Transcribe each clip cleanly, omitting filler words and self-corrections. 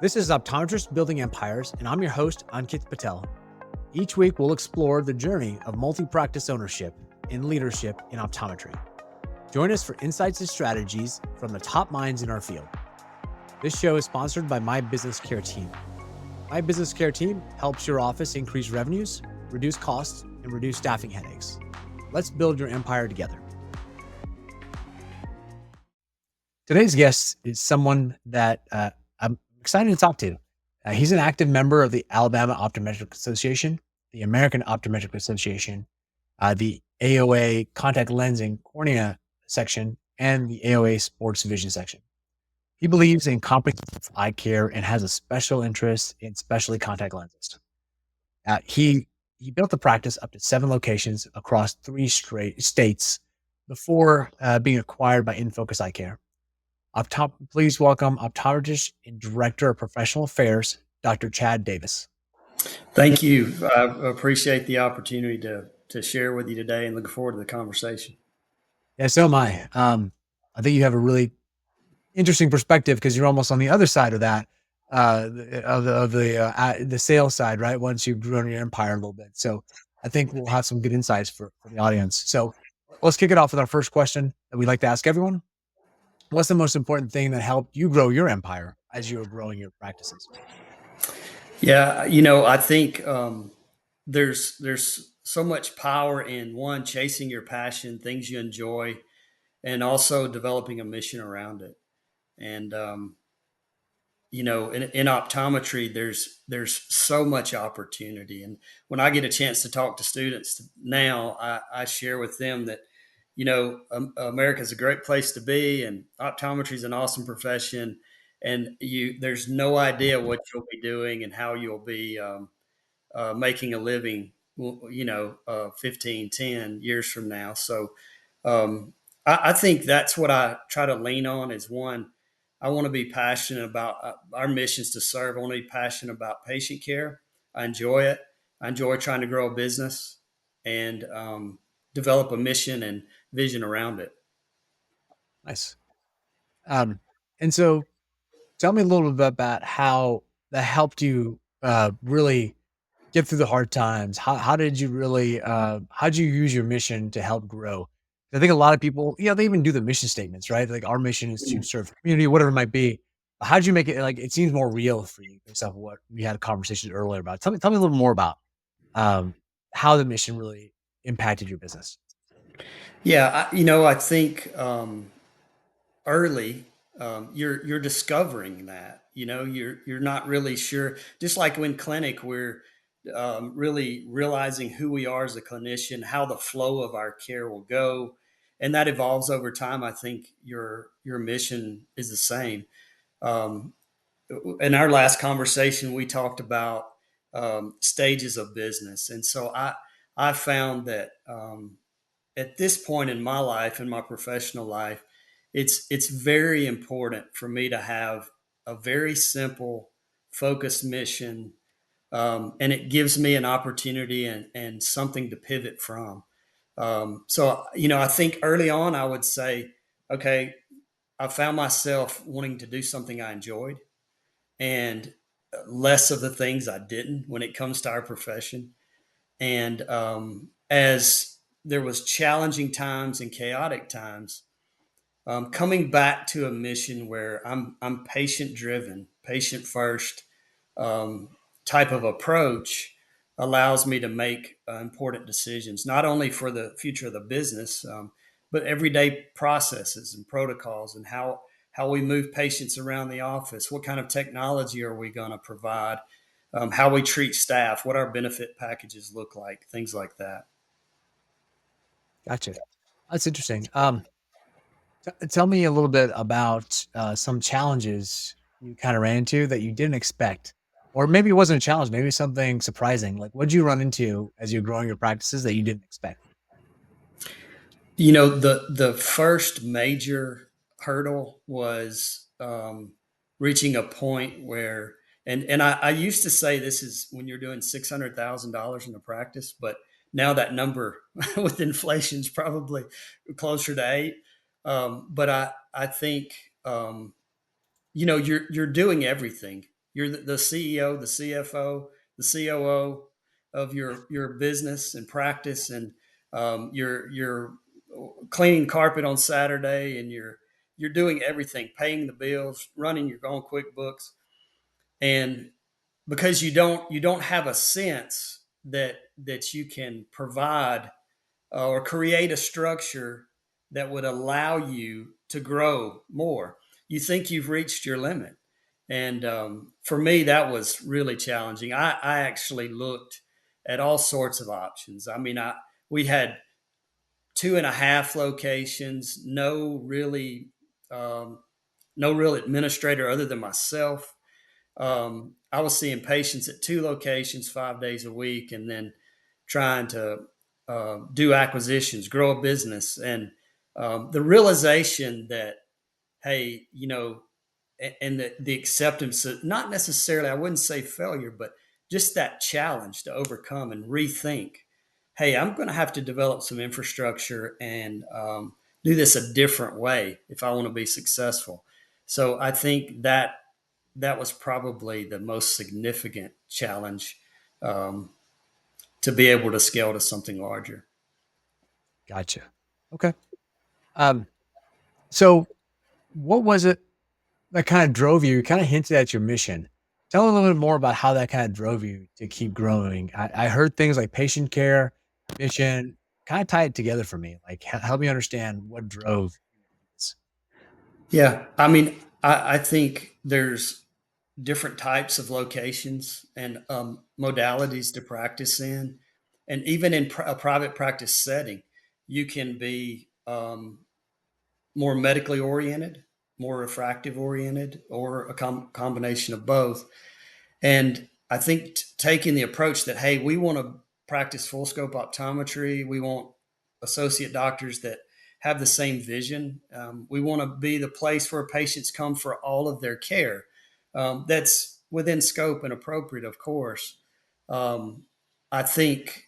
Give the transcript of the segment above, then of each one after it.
This is Optometrist Building Empires, and I'm your host, Ankit Patel. Each week, we'll explore the journey of multi practice ownership and leadership in optometry. Join us for insights and strategies from the top minds in our field. This show is sponsored by My Business Care Team. My Business Care Team helps your office increase revenues, reduce costs, and reduce staffing headaches. Let's build your empire together. Today's guest is someone that I'm excited to talk to. He's an active member of the Alabama Optometric Association, the American Optometric Association, the AOA Contact Lensing Cornea section, and the AOA Sports Vision section. He believes in comprehensive eye care and has a special interest in specialty contact lenses. He built the practice up to 7 locations across 3 states before being acquired by InFocus Eye Care. Please welcome optometrist and director of professional affairs, Dr. Chad Davis. Thank you. I appreciate the opportunity to share with you today and look forward to the conversation. Yeah, so am I. I think you have a really interesting perspective because you're almost on the other side of that, the sales side, right? Once you've grown your empire a little bit. So I think we'll have some good insights for the audience. So let's kick it off with our first question that we like to ask everyone. What's the most important thing that helped you grow your empire as you were growing your practices? Yeah, I think there's so much power in one chasing your passion, things you enjoy, and also developing a mission around it. And in optometry, there's so much opportunity. And when I get a chance to talk to students now, I share with them that America is a great place to be, and optometry is an awesome profession. And there's no idea what you'll be doing and how you'll be making a living, 15, 10 years from now. So I think that's what I try to lean on is one, I want to be passionate about our missions to serve. I want to be passionate about patient care. I enjoy it. I enjoy trying to grow a business and develop a mission and vision around it. Nice. And so tell me a little bit about how that helped you really get through the hard times. How did you really how did you use your mission to help grow? I think a lot of people, they even do the mission statements, right? Like our mission is to serve the community, whatever it might be. How did you make it like it seems more real for you based off of what we had a conversation earlier about? Tell me a little more about um, how the mission really impacted your business. Yeah, I think early, you're discovering that. You're not really sure. Just like when clinic, we're really realizing who we are as a clinician, how the flow of our care will go, and that evolves over time. I think your mission is the same. Um, in our last conversation, we talked about stages of business, and so I found that at this point in my life, in my professional life, it's very important for me to have a very simple, focused mission, and it gives me an opportunity and something to pivot from. So I think early on, I would say, okay, I found myself wanting to do something I enjoyed and less of the things I didn't when it comes to our profession. And as there was challenging times and chaotic times, coming back to a mission where I'm patient driven, patient first type of approach allows me to make important decisions, not only for the future of the business, but everyday processes and protocols and how we move patients around the office, what kind of technology are we going to provide, how we treat staff, what our benefit packages look like, things like that. Gotcha. That's interesting. Tell me a little bit about some challenges you kind of ran into that you didn't expect, or maybe it wasn't a challenge, maybe something surprising. Like, what did you run into as you're growing your practices that you didn't expect? The first major hurdle was reaching a point where, and I used to say this is when you're doing $600,000 in a practice, but now that number with inflation is probably closer to eight. But I think you're doing everything. You're the CEO, the CFO, the COO of your business and practice, and you're cleaning carpet on Saturday, and you're doing everything, paying the bills, running your own QuickBooks, and because you don't have a sense that you can provide or create a structure that would allow you to grow more. You think you've reached your limit. And for me, that was really challenging. I actually looked at all sorts of options. I mean, we had two and a half locations, um, no real administrator other than myself. I was seeing patients at two locations 5 days a week, and then trying to do acquisitions, grow a business, and the realization that, hey, and the acceptance of, not necessarily, I wouldn't say failure, but just that challenge to overcome and rethink. Hey, I'm going to have to develop some infrastructure and do this a different way if I want to be successful. So I think that was probably the most significant challenge, um, to be able to scale to something larger. Gotcha. Okay. Um, so what was it that kind of drove you? You kind of hinted at your mission. Tell a little bit more about how that kind of drove you to keep growing. I heard things like patient care, mission, kind of tie it together for me. Like, help me understand what drove this. Yeah, I mean, I think there's different types of locations and modalities to practice in, and even in a private practice setting, you can be more medically oriented, more refractive oriented, or a combination of both. And I think taking the approach that, hey, we want to practice full scope optometry, we want associate doctors that have the same vision. We want to be the place where patients come for all of their care. That's within scope and appropriate, of course. Um, I think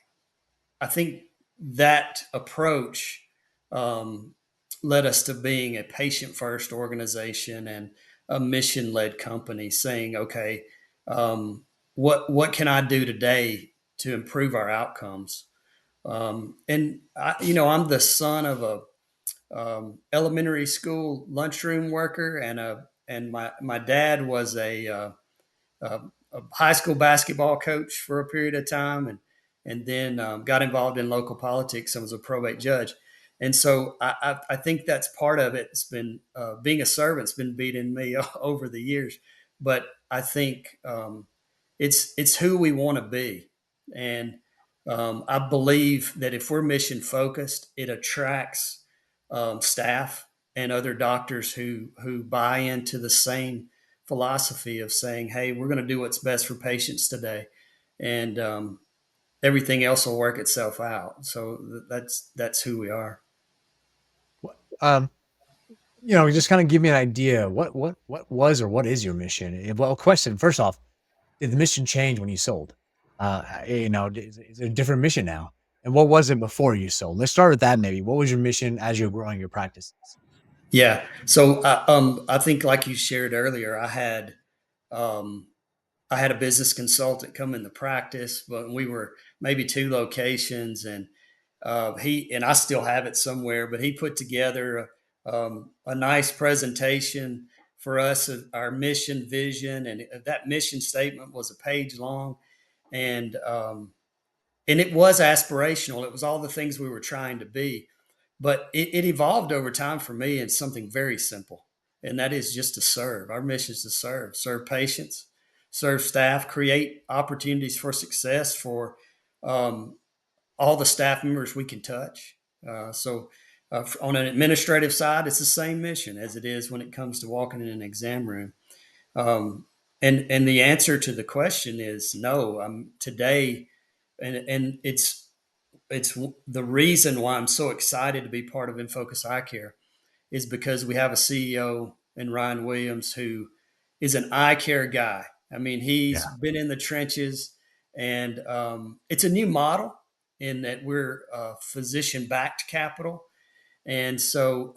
I think that approach um, led us to being a patient first organization and a mission led company, saying, okay, um, what can I do today to improve our outcomes? And I'm the son of a elementary school lunchroom worker, and my dad was a high school basketball coach for a period of time, and then got involved in local politics and was a probate judge. And so I think that's part of it. It's been being a servant's been beating me over the years, but I think it's who we want to be, and I believe that if we're mission focused, it attracts staff and other doctors who buy into the same philosophy of saying, "Hey, we're going to do what's best for patients today," and everything else will work itself out. So that's who we are. What, just kind of give me an idea. What was or what is your mission? Well, question first off, did the mission change when you sold? Is it a different mission now? And what was it before you sold? Let's start with that. Maybe what was your mission as you're growing your practices? Yeah. So I think, like you shared earlier, um, I had a business consultant come in the practice, but we were maybe two locations, and he and I still have it somewhere. But he put together a nice presentation for us of our mission, vision, and that mission statement was a page long, and and it was aspirational. It was all the things we were trying to be, but it evolved over time for me in something very simple, and that is just to serve. Our mission is to serve patients, serve staff, create opportunities for success for um, all the staff members we can touch. So on an administrative side, it's the same mission as it is when it comes to walking in an exam room. Um, and the answer to the question is no. Today, and it's the reason why I'm so excited to be part of InFocus Eye Care is because we have a CEO in Ryan Williams who is an eye care guy. I mean, he's Yeah. been in the trenches, and it's a new model in that we're physician backed capital, and so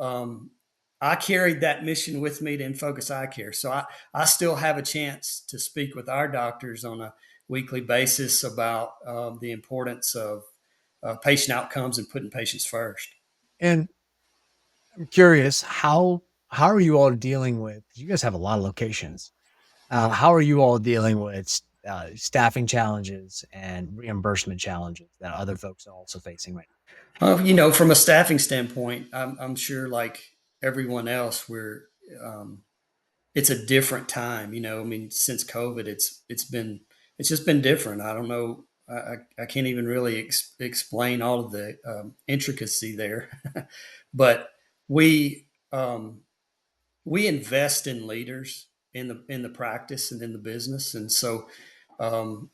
I carried that mission with me to Infocus Eye Care. So I still have a chance to speak with our doctors on a weekly basis about the importance of patient outcomes and putting patients first. And I'm curious, how are you all dealing with? You guys have a lot of locations. How are you all dealing with staffing challenges and reimbursement challenges that other folks are also facing right From a staffing standpoint, I'm sure like everyone else, um, it's a different time. I mean, since COVID, it's just been different. I don't know. I can't even really explain all of the intricacy there, but we um, we invest in leaders in the practice and in the business, and so um,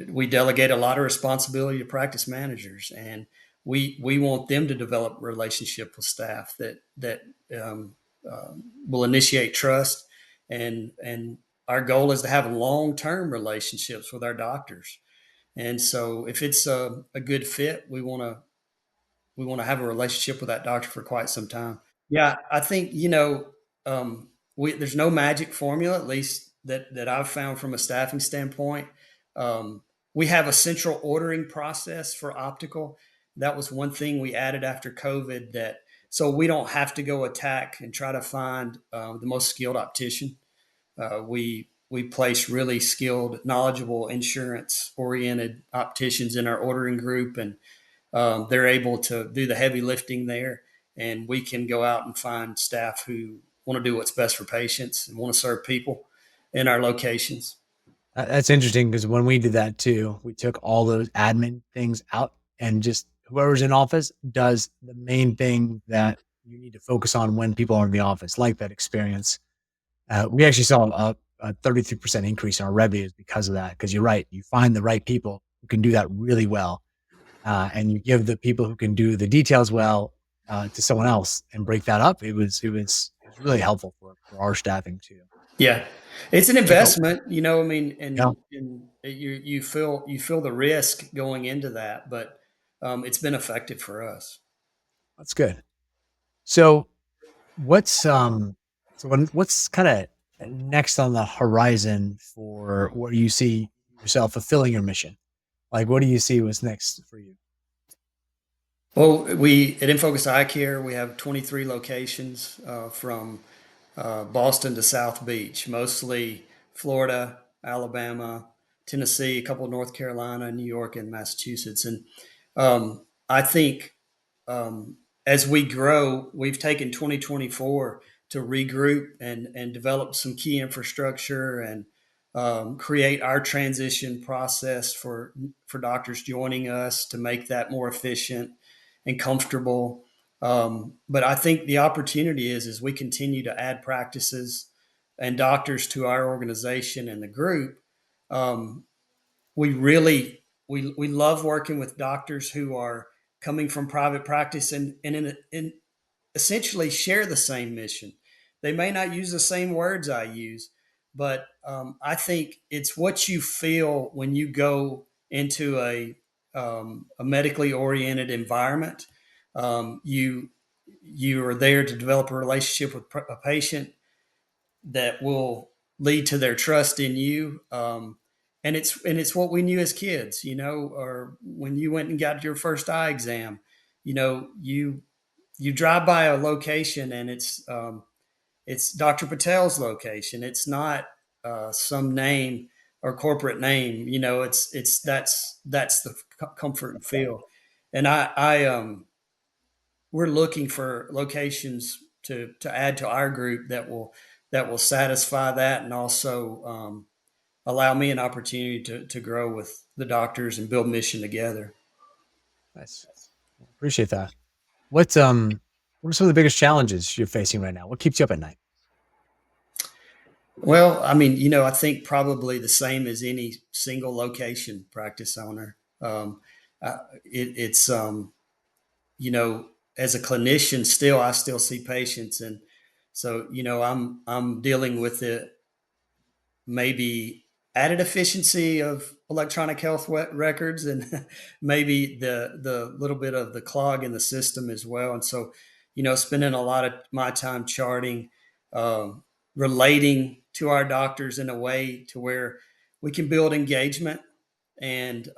we delegate a lot of responsibility to practice managers, and we want them to develop relationship with staff that um, uh, will initiate trust, and our goal is to have long term relationships with our doctors. And so, if it's a good fit, we want to have a relationship with that doctor for quite some time. Yeah, I think there's no magic formula, at least that I've found from a staffing standpoint. Um, we have a central ordering process for optical. That was one thing we added after COVID. That so we don't have to go attack and try to find the most skilled optician. We place really skilled, knowledgeable, insurance oriented opticians in our ordering group, and they're able to do the heavy lifting there, and we can go out and find staff who want to do what's best for patients and want to serve people in our locations. That's interesting because when we did that too, we took all those admin things out and just whoever's in office does the main thing that you need to focus on when people are in the office, like that experience. We actually saw a 33% increase in our revenues because of that. Because you're right, you find the right people who can do that really well, and you give the people who can do the details well to someone else and break that up. It was really helpful for our staffing too. Yeah, it's an Like, oh, investment, I mean, yeah, and you feel the risk going into that, but it's been effective for us. that's good. So what's what's kind of next on the horizon for where you see yourself fulfilling your mission? Like, what do you see was next for you? Well, we at Infocus Eye Care, we have 23 locations from Boston to South Beach, mostly Florida, Alabama, Tennessee, a couple of North Carolina, New York, and Massachusetts. And I think um, as we grow, we've taken 2024 to regroup and develop some key infrastructure and create our transition process for doctors joining us to make that more efficient and comfortable. But I think the opportunity is as we continue to add practices and doctors to our organization and the group, um, we love working with doctors who are coming from private practice and essentially share the same mission. They may not use the same words I use, but I think it's what you feel when you go into a medically oriented environment. You are there to develop a relationship with a patient that will lead to their trust in you. And it's what we knew as kids, or when you went and got your first eye exam. You drive by a location and it's Dr. Patel's location. It's not some name or corporate name. That's the comfort and feel. And we're looking for locations to add to our group that will satisfy that, and also allow me an opportunity to grow with the doctors and build mission together. Nice, appreciate that. What are some of the biggest challenges you're facing right now? What keeps you up at night? Well, I mean, I think probably the same as any single location practice owner. It's as a clinician, I still see patients, and so I'm dealing with the maybe added efficiency of electronic health records, and maybe the little bit of the clog in the system as well. And so spending a lot of my time charting, um, relating to our doctors in a way to where we can build engagement and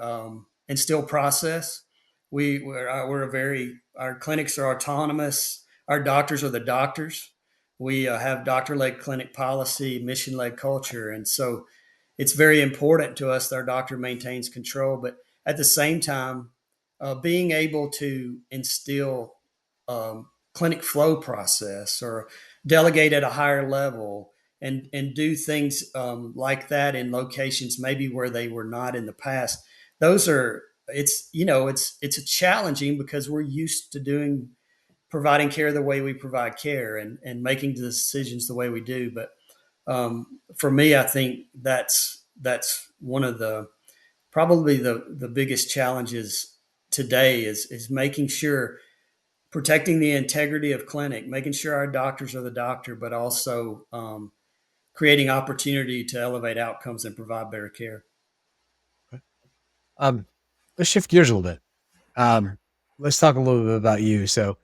still process. We're a very our clinics are autonomous. Our doctors are the doctors. We have doctor-led clinic policy, mission-led culture, and so it's very important to us that our doctor maintains control. But at the same time, being able to instill clinic flow process or delegate at a higher level and do things like that in locations maybe where they were not in the past. Those are it's a challenging because we're used to doing providing care the way we provide care and making decisions the way we do. But for me, I think that's one of the probably the biggest challenges today is making sure protecting the integrity of clinic, making sure our doctors are the doctor, but also creating opportunity to elevate outcomes and provide better care. Um, let's shift gears a little bit. Um, let's talk a little bit about you. So,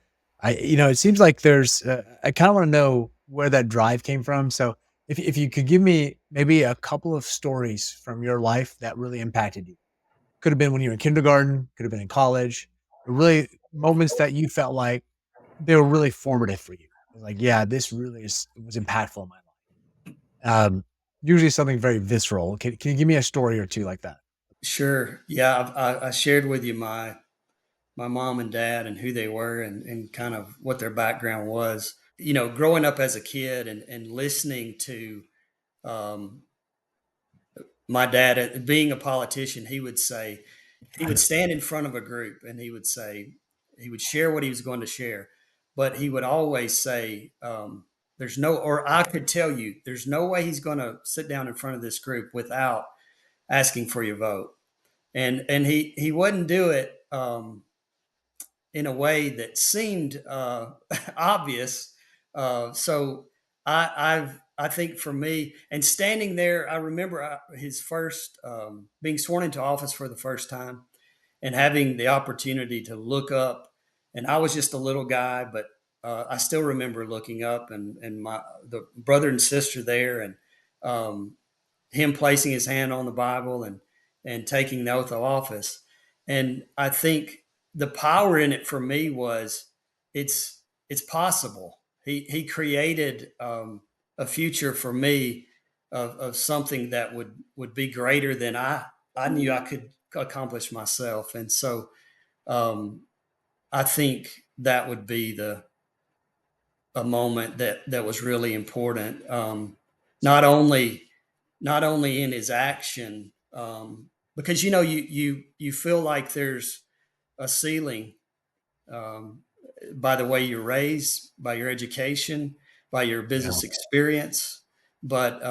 it seems like I kind of want to know where that drive came from. So, if you could give me maybe a couple of stories from your life that really impacted you, could have been when you were in kindergarten, could have been in college, really moments that you felt like they were really formative for you. Like, yeah, this really was impactful in my life. Usually something very visceral. Can you give me a story or two like that? Sure. Yeah, I shared with you my mom and dad and who they were and kind of what their background was. Growing up as a kid and listening to um, my dad, being a politician, he would stand in front of a group and he would share what he was going to share, but he would always say, there's no, or I could tell you, there's no way he's going to sit down in front of this group without asking for your vote. And he wouldn't do it in a way that seemed obvious. So I think for me, and standing there, I remember his first being sworn into office for the first time, and having the opportunity to look up. And I was just a little guy, but I still remember looking up and my the brother and sister there, and um, him placing his hand on the Bible and taking the oath of office. And I think the power in it for me was it's possible. He created a future for me of something that would be greater than I knew I could accomplish myself. And so um, I think that would be the a moment that was really important. Not only not only in his action, because you feel like there's a ceiling um, by the way you're raised, by your education, by your Yeah. business experience. But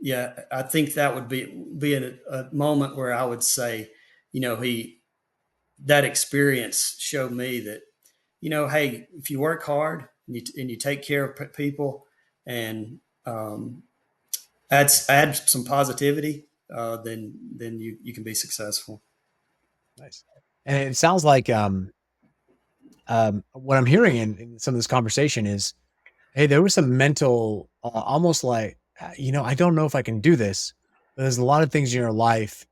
yeah, I think that would be a moment where I would say, he that experience showed me that hey, if you work hard and you take care of people and add some positivity, then you can be successful. Nice. And it sounds like what I'm hearing in some of this conversation is, hey, there was some mental, almost like, I don't know if I can do this. But there's a lot of things in your life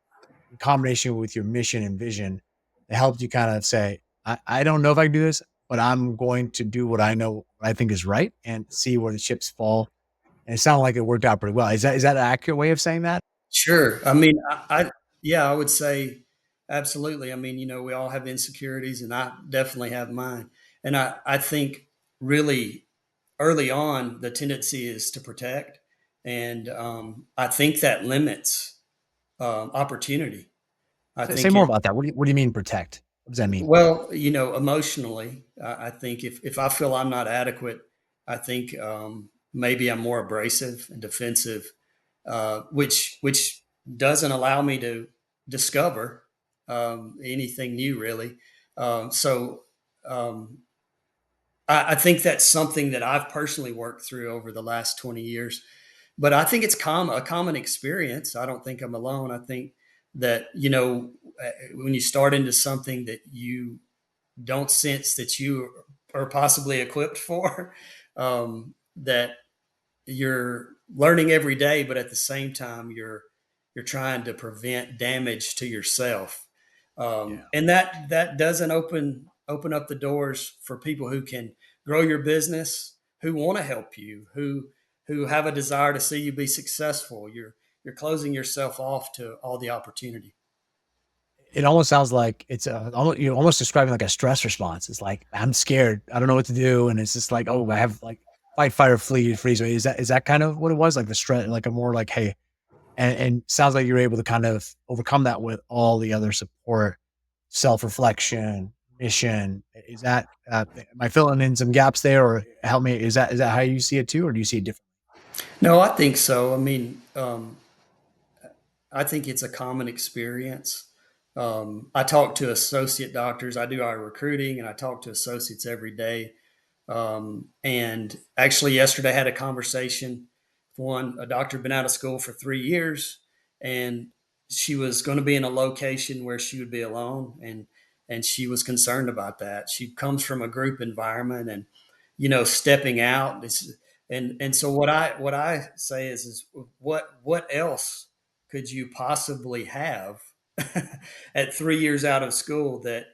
in combination with your mission and vision that helped you kind of say, I don't know if I can do this, but I'm going to do what I know, what I think is right, and see where the chips fall. And it sounded like it worked out pretty well. Is that an accurate way of saying that? Sure. I mean, yeah, I would say absolutely. I mean, we all have insecurities, and I definitely have mine. And I think really early on, the tendency is to protect, and I think that limits opportunity. I Say think more it about that. What do you mean protect? What does that mean? Well, emotionally, I think if I feel I'm not adequate, I think maybe I'm more abrasive and defensive, which doesn't allow me to discover anything new, really. So um, I think that's something that I've personally worked through over the last 20 years. But I think it's a common experience. I don't think I'm alone. I think that when you start into something that you don't sense that you or possibly equipped for. That you're learning every day, but at the same time, you're trying to prevent damage to yourself, Yeah. and that doesn't open up the doors for people who can grow your business, who want to help you, who have a desire to see you be successful. You're closing yourself off to all the opportunity. It almost sounds like it's almost, you're almost describing like a stress response. It's like, I'm scared. I don't know what to do. And it's just like, oh, I have like fight, fire, flee, freeze. Is that kind of what it was? Like the stress, like a more like, hey, and sounds like you're able to kind of overcome that with all the other support, self-reflection, mission. Is that, am I filling in some gaps there, or help me? Is that how you see it too? Or do you see it differently? No, I think so. I mean, I think it's a common experience. I talk to associate doctors. I do our recruiting, and I talk to associates every day. And actually, yesterday I had a conversation with a doctor had been out of school for 3 years, and she was going to be in a location where she would be alone, and she was concerned about that. She comes from a group environment, and stepping out. And so what I say is what else could you possibly have at 3 years out of school that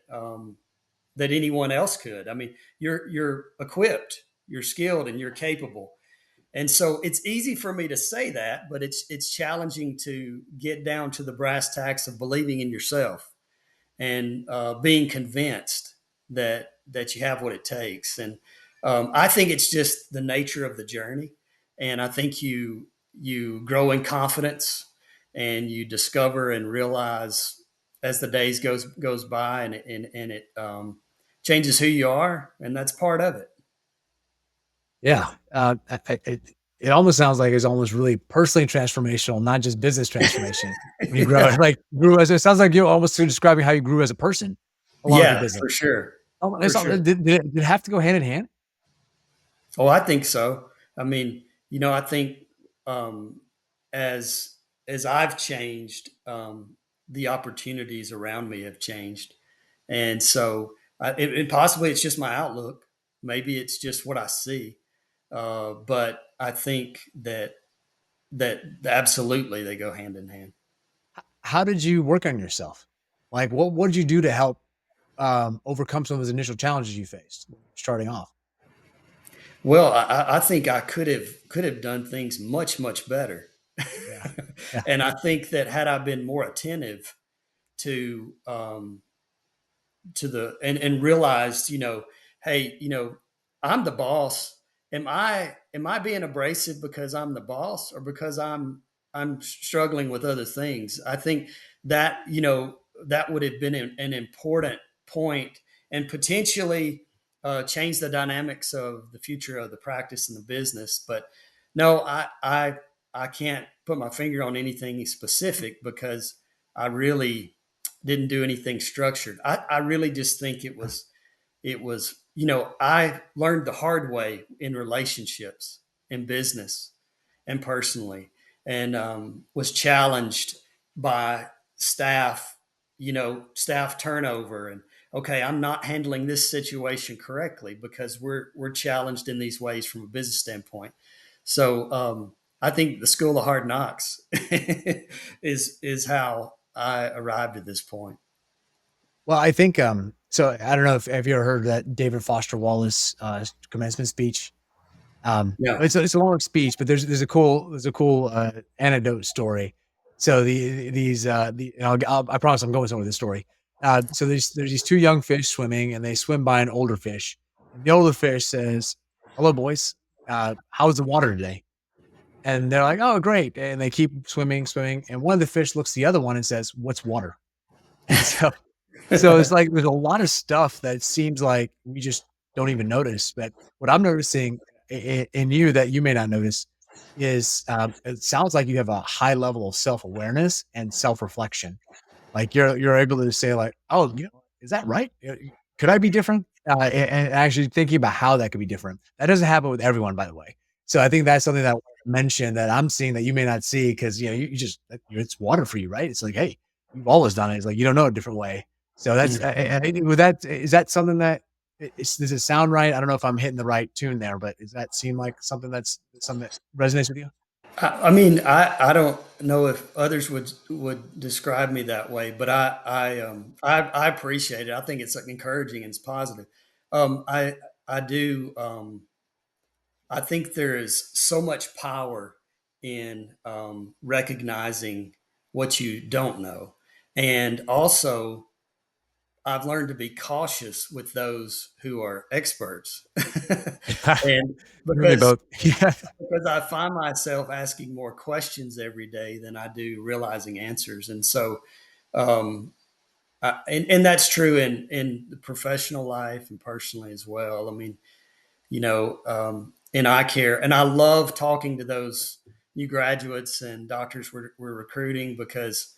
anyone else could? I mean, you're equipped, you're skilled, and you're capable. And so it's easy for me to say that, but it's challenging to get down to the brass tacks of believing in yourself and being convinced that you have what it takes. And I think it's just the nature of the journey. And I think you grow in confidence, and you discover and realize as the days goes by, and it changes who you are, and that's part of it. Yeah. It almost sounds like it's almost really personally transformational, not just business transformation. When you grow, Yeah, like grew as it sounds like you're almost describing how you grew as a person along with your yeah, business. for sure, Oh, for it's all, sure. did it have to go hand in hand? Oh, I think so. I mean, I think um, as as I've changed, the opportunities around me have changed, and so and possibly it's just my outlook. Maybe it's just what I see, but I think that absolutely they go hand in hand. How did you work on yourself? Like, what did you do to help overcome some of those initial challenges you faced when you were starting off? Well, I think I could have done things much better, Yeah. Yeah. and I think that had I been more attentive to and realized, hey, I'm the boss. Am I being abrasive because I'm the boss, or because I'm struggling with other things? I think that that would have been an important point, and potentially change the dynamics of the future of the practice and the business. But no, I can't put my finger on anything specific, because I really didn't do anything structured. I really just think it was I learned the hard way in relationships, in business, and personally, and was challenged by staff, staff turnover, and okay, I'm not handling this situation correctly because we're challenged in these ways from a business standpoint. So I think the school of hard knocks is how I arrived at this point. Well, I think so I don't know if have you ever heard that David Foster Wallace commencement speech? Yeah. It's a long speech, but there's a cool anecdote story. So and I promise I'm going somewhere with this story. So there's these two young fish swimming, and they swim by an older fish, and the older fish says, "Hello, boys. How's the water today?" And they're like, "Oh, great!" And they keep swimming, swimming, and one of the fish looks at the other one and says, "What's water?" And so it's like there's a lot of stuff that seems like we just don't even notice. But what I'm noticing in you that you may not notice is it sounds like you have a high level of self awareness and self reflection. Like you're able to say like, oh, is that right? Could I be different? And actually thinking about how that could be different. That doesn't happen with everyone, by the way. So I think that's something that I wanted to mention that I'm seeing that you may not see because you just it's water for you, right? It's like, hey, you've always done it. It's like you don't know a different way. So that's Mm. with that. Is that something that does it sound right? I don't know if I'm hitting the right tune there, but does that seem like something that resonates with you? I mean, I don't know if others would describe me that way, but I appreciate it. I think it's like encouraging and it's positive. I do. I think there is so much power in recognizing what you don't know, and also I've learned to be cautious with those who are experts, and You and me because both. Yeah. because I find myself asking more questions every day than I do realizing answers, and so um, and that's true in the professional life and personally as well. I mean, in eye care. And I love talking to those new graduates and doctors we're recruiting because,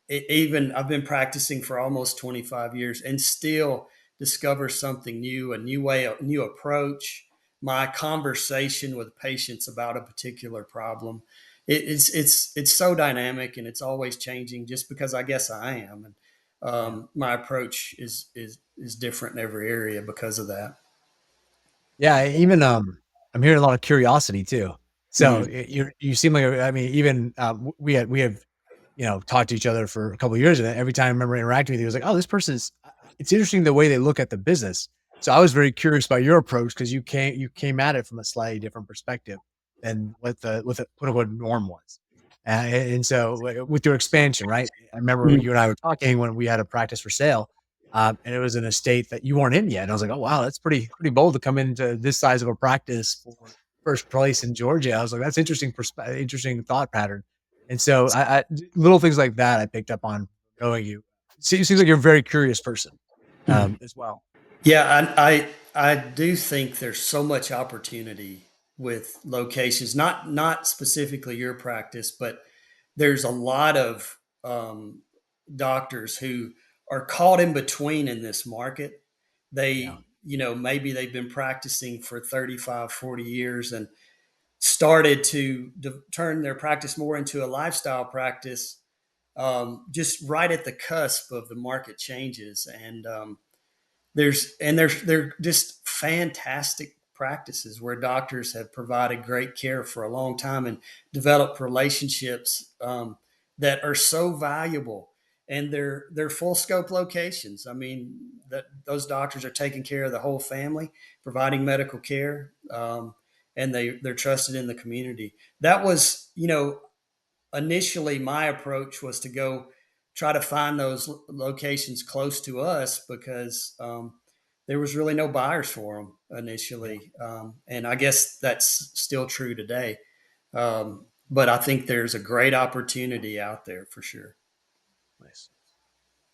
even I've been practicing for almost 25 years and still discover something new, a new way, a new approach. My conversation with patients about a particular problem, it's so dynamic and it's always changing. Just because I guess I am, and Yeah. my approach is different in every area because of that. Yeah, even, I'm hearing a lot of curiosity too. So, Mhm. you seem like I mean, even, we have, talked to each other for a couple of years, and every time I remember interacting with you, I was like, "Oh, this person's" it's interesting the way they look at the business. So, I was very curious about your approach because you came at it from a slightly different perspective than what the quote unquote norm was. And so, with your expansion, right? I remember Mhm. you and I were talking when we had a practice for sale, and it was in a state that you weren't in yet. And I was like, "Oh, wow, that's pretty bold to come into this size of a practice for first place in Georgia." I was like, "That's interesting thought pattern." And so, little things like that I picked up on knowing you. Seems like you're a very curious person, Mhm. as well. Yeah, I do think there's so much opportunity with locations, not specifically your practice, but there's a lot of doctors who are caught in between in this market. Yeah, Maybe they've been practicing for 35, 40 years and started to turn their practice more into a lifestyle practice, just right at the cusp of the market changes. And they're just fantastic practices where doctors have provided great care for a long time and developed relationships that are so valuable. And they're full scope locations. I mean, that those doctors are taking care of the whole family, providing medical care, and they're trusted in the community. That was, initially my approach was to go try to find those locations close to us because there was really no buyers for them yeah, initially, and I guess that's still true today. But I think there's a great opportunity out there for sure. nice.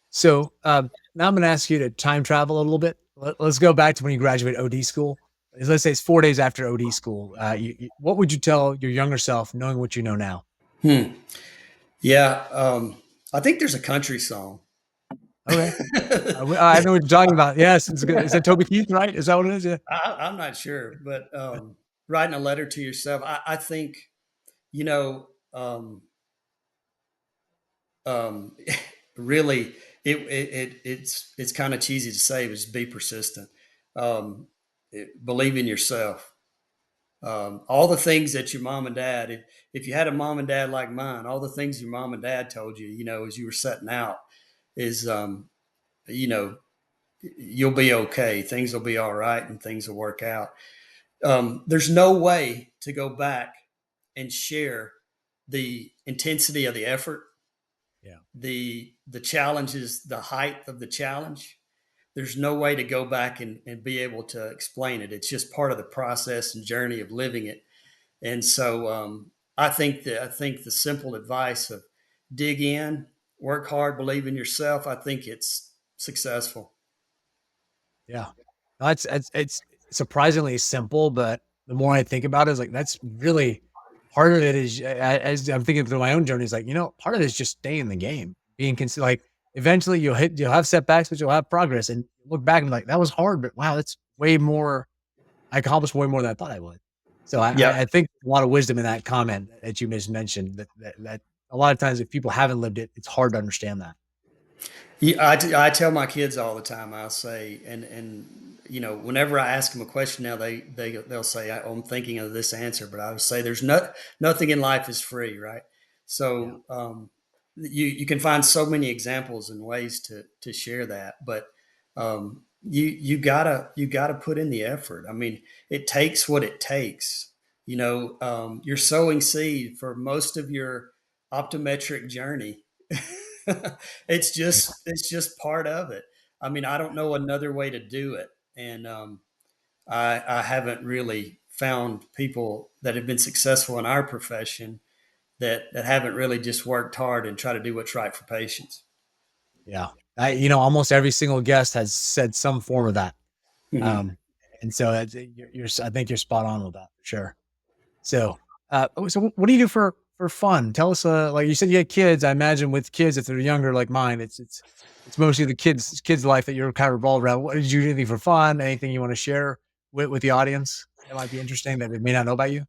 So, now I'm gonna ask you to time travel a little bit. Let's go back to when you graduated OD school. Let's say it's 4 days after OD school. What would you tell your younger self knowing what you know now? Hmm. Yeah, I think there's a country song. Okay. I know what you're talking about. Yes, it's good. Is that Toby Keith, right? Is that what it is? Yeah. I'm not sure, but writing a letter to yourself, I think you know. Um, really, it's kind of cheesy to say, but just be persistent. Believe in yourself. All the things that your mom and dad, if you had a mom and dad like mine, all the things your mom and dad told you, as you were setting out, is you know, you'll be okay. Things will be all right, and things will work out. There's no way to go back and share the intensity of the effort, Yeah. the challenges, the height of the challenge. There's no way to go back and be able to explain it. It's just part of the process and journey of living it. And so I think the simple advice of dig in, work hard, believe in yourself. I think it's successful. Yeah. No, it's surprisingly simple, but the more I think about it, it's like that's really part of it is as I'm thinking through my own journey, is like, part of it is just staying in the game, being like eventually you'll have setbacks, but you'll have progress. And look back and like that was hard, but wow, that's way more I accomplished way more than I thought I would. So Yep. I think a lot of wisdom in that comment that you just mentioned that a lot of times if people haven't lived it, it's hard to understand that. Yeah, I tell my kids all the time. I'll say, and whenever I ask them a question now, they'll say, I'm thinking of this answer," but I would say, "There's nothing in life is free, right?" Yeah. So you can find so many examples and ways to share that, but you gotta put in the effort. I mean, it takes what it takes. You're sowing seed for most of your optometric journey. it's Yeah. just it's just part of it. I mean, I don't know another way to do it, and I haven't really found people that have been successful in our profession that haven't really just worked hard and try to do what's right for patients. Yeah. Almost every single guest has said some form of that. Mhm. Um, and so I think you're spot on with that for sure. So, so what do you do for fun? Tell us, like you said, you had kids. I imagine with kids, if they're younger like mine, it's mostly the kids' life that you're kind of revolved around. What did you do anything for fun? Anything you want to share with the audience that might be interesting that they may not know about you?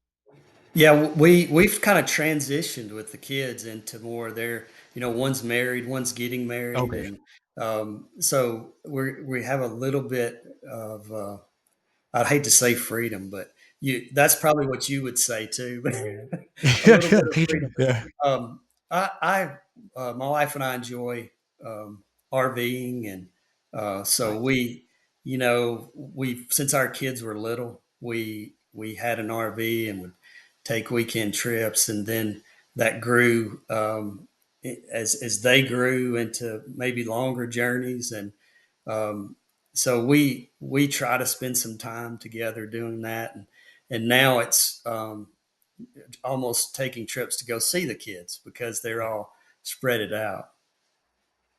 Yeah, we've kind of transitioned with the kids into more. One's married, one's getting married, Okay. and so we have a little bit of I'd hate to say freedom, but that's probably what you would say too, but a little bit of Peter. freedom. Yeah. My wife and I enjoy um, RVing, and so Nice. we since our kids were little, we had an RV and would take weekend trips, and then that grew as they grew into maybe longer journeys, and um, so we try to spend some time together doing that, and now it's almost taking trips to go see the kids because they're all spread it out.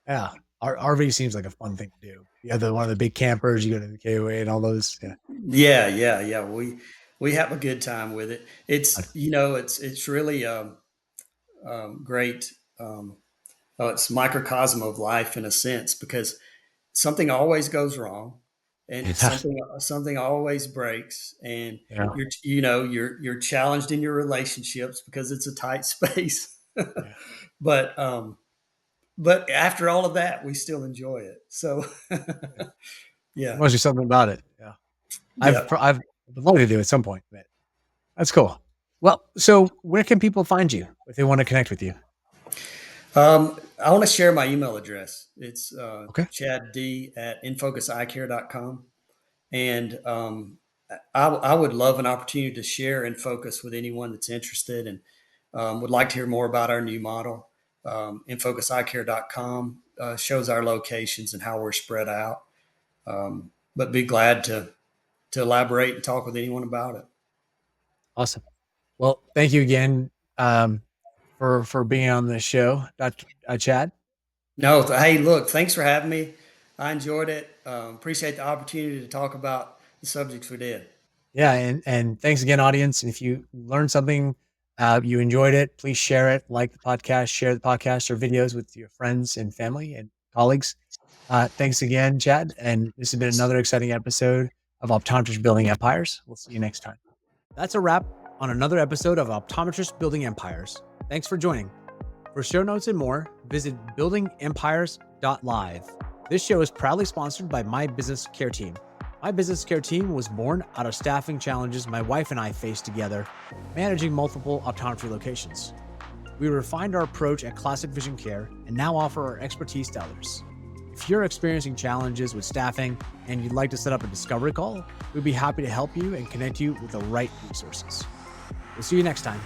Yeah. RV seems like a fun thing to do. You have one of the big campers, you go to the KOA and all those. Yeah. Yeah, yeah, yeah. We have a good time with it. It's really great. It's microcosm of life in a sense because something always goes wrong, and It does. something always breaks, and Yeah. you're challenged in your relationships because it's a tight space. Yeah. but but after all of that, we still enjoy it. So Yeah. There yeah, must be something about it. Yeah. yeah. I've would love to do at some point, but that's cool. Well, so where can people find you if they want to connect with you? I want to share my email address. It's Okay. chadd@infocuseyecare.com. And I would love an opportunity to share In Focus with anyone that's interested and would like to hear more about our new model. InFocusEyeCare.com shows our locations and how we're spread out. But be glad to elaborate and talk with anyone about it. Awesome. Well, thank you again for being on the show, Dr. Chad. No, hey, look, thanks for having me. I enjoyed it. Appreciate the opportunity to talk about the subjects we did. Yeah, and thanks again, audience. And if you learned something, you enjoyed it, please share it, like the podcast, share the podcast or videos with your friends and family and colleagues. Thanks again, Chad. And this has been another exciting episode of Optometrists Building Empires. We'll see you next time. That's a wrap on another episode of Optometrists Building Empires. Thanks for joining. For show notes and more, visit buildingempires.live. This show is proudly sponsored by My Business Care Team. My Business Care Team was born out of staffing challenges my wife and I faced together, managing multiple optometry locations. We refined our approach at Classic Vision Care and now offer our expertise to others. If you're experiencing challenges with staffing and you'd like to set up a discovery call, we'd be happy to help you and connect you with the right resources. We'll see you next time.